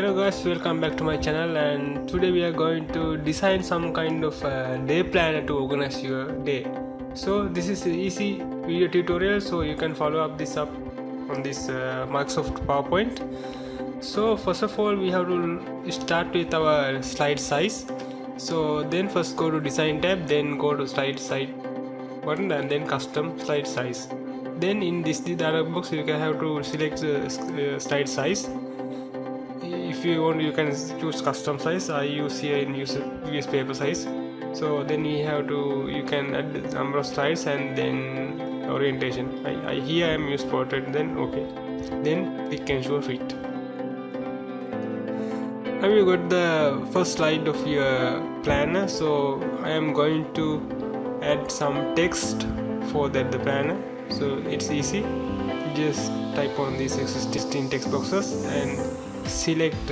Hello guys, welcome back to my channel, and today we are going to design some kind of day planner to organize your day. So this is an easy video tutorial, so you can follow up on this Microsoft PowerPoint. So first of all, we have to start with our slide size. So then first go to design tab, then go to slide size button, and then custom slide size. Then in this dialog box you can have to select the slide size. If you want, you can choose custom size. I use here in US paper size. So then you can add the number of slides and then orientation. Here I am use portrait. Then okay. Then click ensure fit. Now you got the first slide of your planner. So I am going to add some text for the planner. So it's easy. Just type on these existing text boxes and select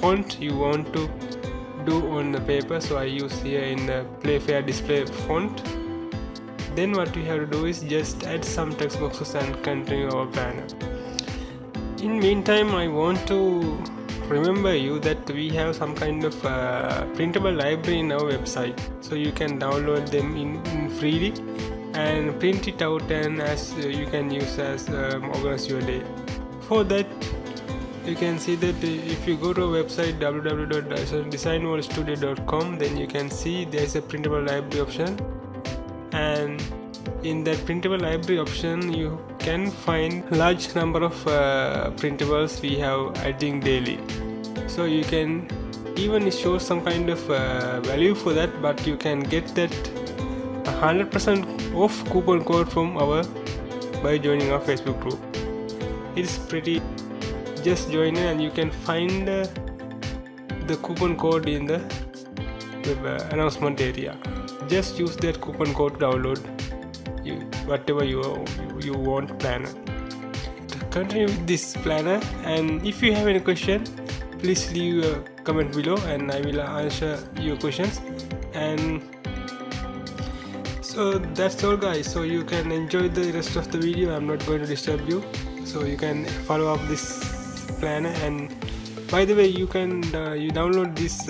font you want to do on the paper. So I use here in the Playfair display font. Then what we have to do is just add some text boxes and continue our planner. In meantime, I want to remember you that we have some kind of printable library in our website, so you can download them in freely and print it out, and as you can use as organize your day. For that, you can see that if you go to our website www.designwallstudio.com, then you can see there is a printable library option, and in that printable library option you can find large number of printables we have adding daily. So you can even show some kind of value for that, but you can get that 100% off coupon code from by joining our Facebook group. It's pretty. Just join in and you can find the coupon code in the announcement area. Just use that coupon code to download whatever you want planner. Continue with this planner, and if you have any question, please leave a comment below and I will answer your questions. And so that's all guys, so you can enjoy the rest of the video. I'm not going to disturb you, so you can follow up this planner. And by the way, you can you download this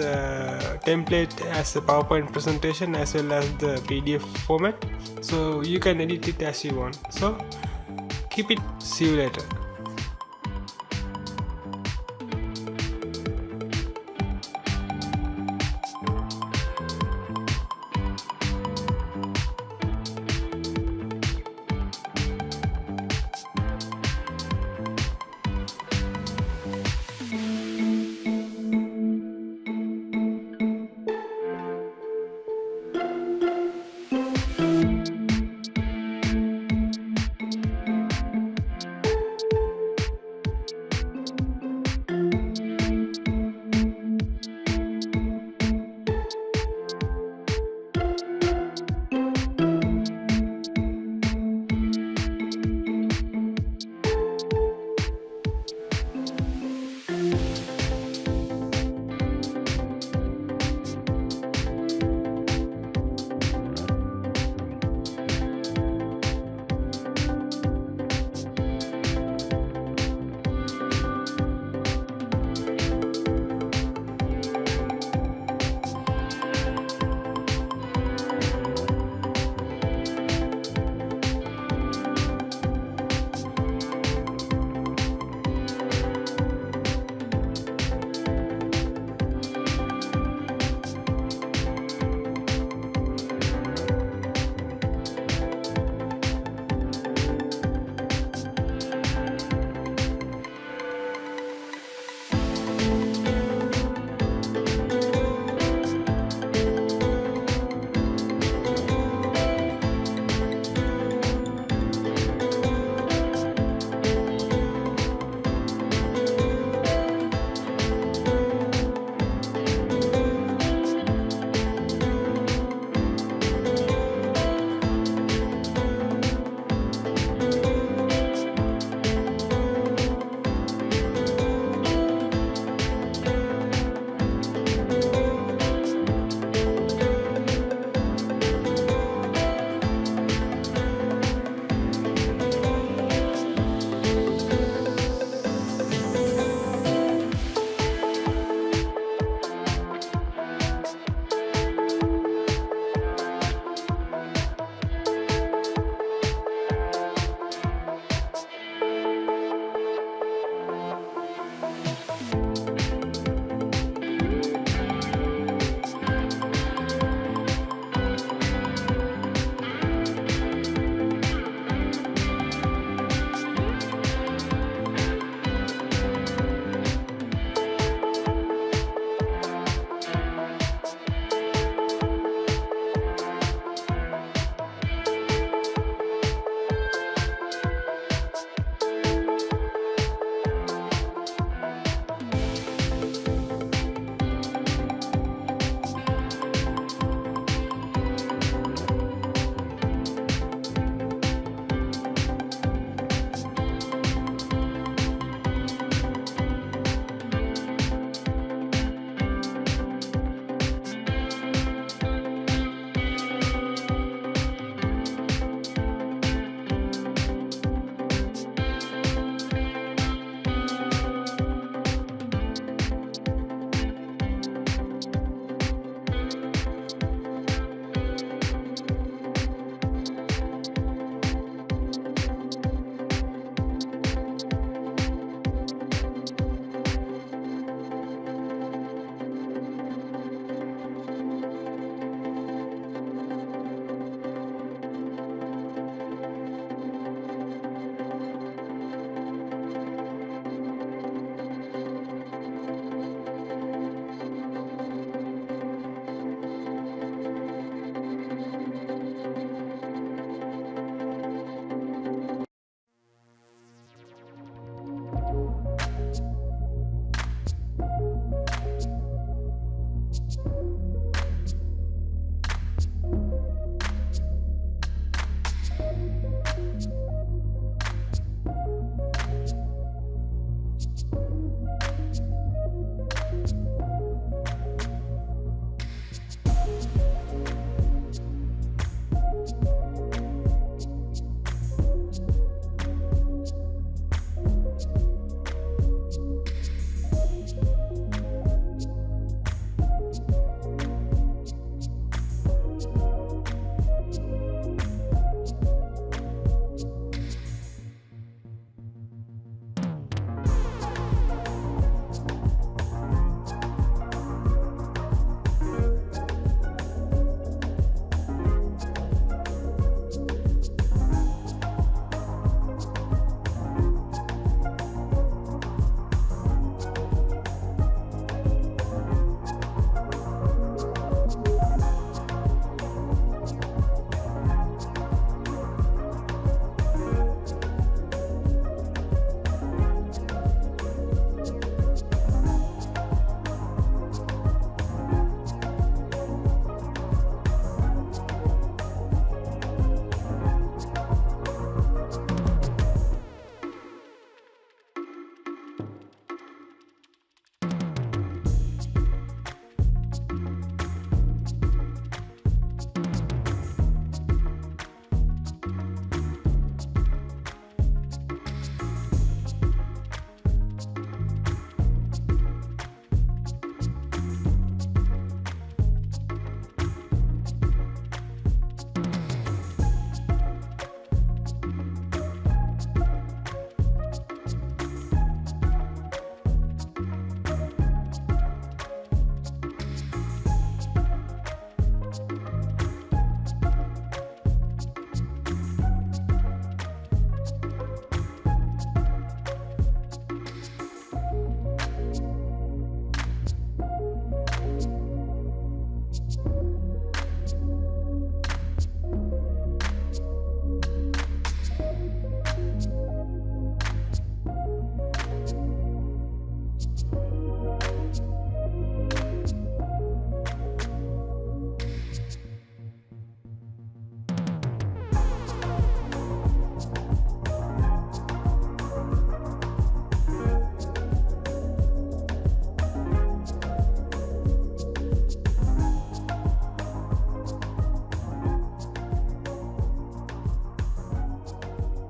template as a PowerPoint presentation as well as the PDF format, so you can edit it as you want. So keep it. See you later.